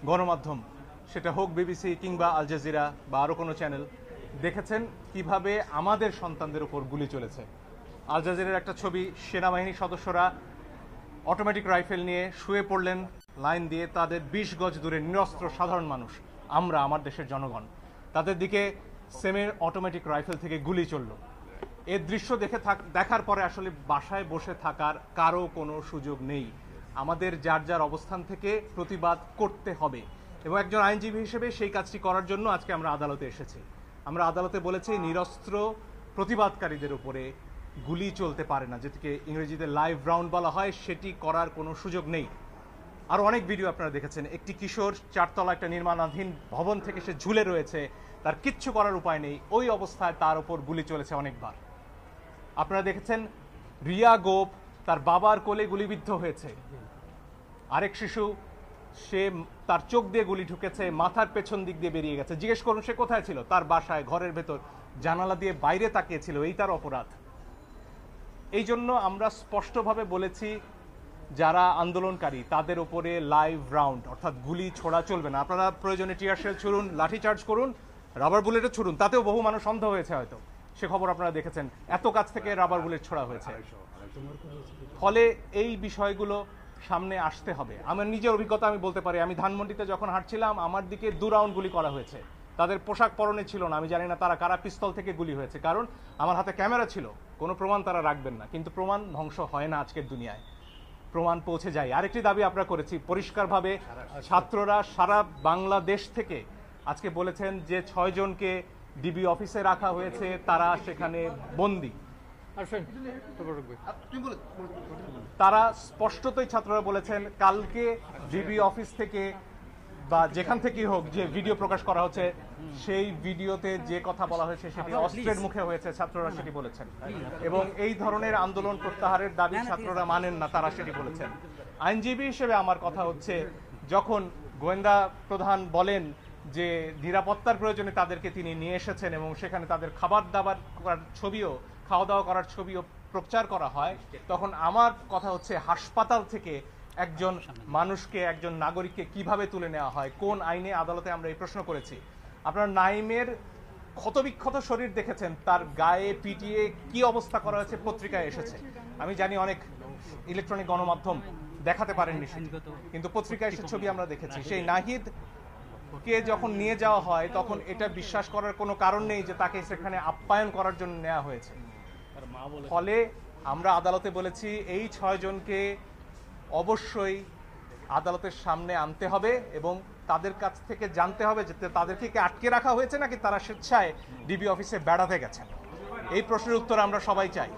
গণমাধ্যম, সেটা হোক বিবিসি কিংবা আল জাজিরা বা আরও কোনো চ্যানেল, দেখেছেন কিভাবে আমাদের সন্তানদের উপর গুলি চলেছে। আল জাজিরার একটা ছবি, সেনাবাহিনীর সদস্যরা অটোমেটিক রাইফেল নিয়ে শুয়ে পড়লেন লাইন দিয়ে, তাদের 20 গজ দূরে নিরস্ত্র সাধারণ মানুষ, আমরা, আমার দেশের জনগণ, তাদের দিকে সেমের অটোমেটিক রাইফেল থেকে গুলি চলল। এর দৃশ্য দেখার পরে আসলে বাসায় বসে থাকার কারো কোনো সুযোগ নেই। আমাদের যার যার অবস্থান থেকে প্রতিবাদ করতে হবে, এবং একজন আইনজীবী হিসেবে সেই কাজটি করার জন্য আজকে আমরা আদালতে এসেছি। আমরা আদালতে বলেছি নিরস্ত্র প্রতিবাদকারীদের উপরে গুলি চলতে পারে না, যেটিকে ইংরেজিতে লাইভ রাউন্ড বলা হয়, সেটি করার কোনো সুযোগ নেই। আরও অনেক ভিডিও আপনারা দেখেছেন, একটি কিশোর 4তলা একটা নির্মাণাধীন ভবন থেকে সে ঝুলে রয়েছে, তার কিচ্ছু করার উপায় নেই, ওই অবস্থায় তার ওপর গুলি চলেছে অনেকবার। আপনারা দেখেছেন রিয়া গোপ তার বাবার কোলে গুলিবিদ্ধ হয়েছে, আরেক শিশু, সে তার চোখ দিয়ে গুলি ঢুকেছে, মাথার পেছন দিক দিয়ে বেরিয়ে গেছে। জিজ্ঞেস করুন সে কোথায় ছিল, তার বাসায় ঘরের ভেতর জানালা দিয়ে বাইরে তাকিয়েছিল, এই তার অপরাধ। এই জন্য আমরা স্পষ্টভাবে বলেছি যারা আন্দোলনকারী তাদের উপরে লাইভ রাউন্ড অর্থাৎ গুলি ছোড়া চলবে না। আপনারা প্রয়োজনে টিয়ার শেল ছুড়ুন, লাঠিচার্জ করুন, রাবার বুলেটও ছুড়ুন, তাতেও বহু মানুষ অন্ধ হয়েছে হয়তো, সে খবর আপনারা দেখেছেন, এত কাছ থেকে রাবার বুলেট ছোড়া হয়েছে। ফলে এই বিষয়গুলো সামনে আসতে হবে। আমার নিজের অভিজ্ঞতা আমি বলতে পারি, আমি ধানমন্ডিতে যখন হাঁটছিলাম আমার দিকে 2 রাউন্ড গুলি করা হয়েছে। তাদের পোশাক পরনে ছিল না, আমি জানি না তারা কারা পিস্তল থেকে গুলি হয়েছে, কারণ আমার হাতে ক্যামেরা ছিল, কোনো প্রমাণ তারা রাখবেন না। কিন্তু প্রমাণ ধ্বংস হয় না আজকের দুনিয়ায়, প্রমাণ পৌঁছে যায়। আরেকটি দাবি আমরা করেছি পরিষ্কারভাবে, ছাত্ররা সারা বাংলাদেশ থেকে আজকে বলেছেন যে 6 জনকে ডিবি অফিসে রাখা হয়েছে, তারা সেখানে বন্দী। তারা স্পষ্টতই ছাত্ররা বলেছেন কালকে ডিবি অফিস থেকে বা যেখান থেকেই হোক যে ভিডিও প্রকাশ করা হচ্ছে, সেই ভিডিওতে যে কথা বলা হয়েছে সেটি অস্ত্রের মুখে হয়েছে, ছাত্ররা সেটি বলেছেন। এবং এই ধরনের আন্দোলন প্রত্যাহারের দাবি ছাত্ররা মানেন না, তারা সেটি বলেছেন। আইনজীবী হিসেবে আমার কথা হচ্ছে, যখন গোয়েন্দা প্রধান বলেন যে নিরাপত্তার প্রয়োজনে তাদেরকে তিনি নিয়ে এসেছেন এবং সেখানে তাদের খাবার দাবার করার ছবিও, খাওয়া দাওয়া করার ছবিও প্রচার করা হয়, তখন আমার কথা হচ্ছে হাসপাতাল থেকে একজন মানুষকে, একজন নাগরিককে কিভাবে তুলে নেওয়া হয়, কোন আইনে, আদালতে আমরা এই প্রশ্ন করেছি। আপনারা নাইমের ক্ষতবিক্ষত শরীর দেখেছেন, তার গায়ে পিটিয়ে কি অবস্থা করা হয়েছে পত্রিকায় এসেছে। আমি জানি অনেক ইলেকট্রনিক গণমাধ্যম দেখাতে পারেননি, কিন্তু পত্রিকায় এসে ছবি আমরা দেখেছি। সেই নাহিদ কে যখন নিয়ে যাওয়া হয় তখন এটা বিশ্বাস করার কোনো কারণ নেই যে তাকে সেখানে আপ্যায়ন করার জন্য নেওয়া হয়েছে। ফলে আমরা আদালতে বলেছি এই 6 জনকে অবশ্যই আদালতের সামনে আনতে হবে এবং তাদের কাছ থেকে জানতে হবে যে তাদেরকে কি আটকে রাখা হয়েছে নাকি তারা স্বেচ্ছায় ডিবি অফিসে বেড়াতে গেছেন। এই প্রশ্নের উত্তর আমরা সবাই চাই।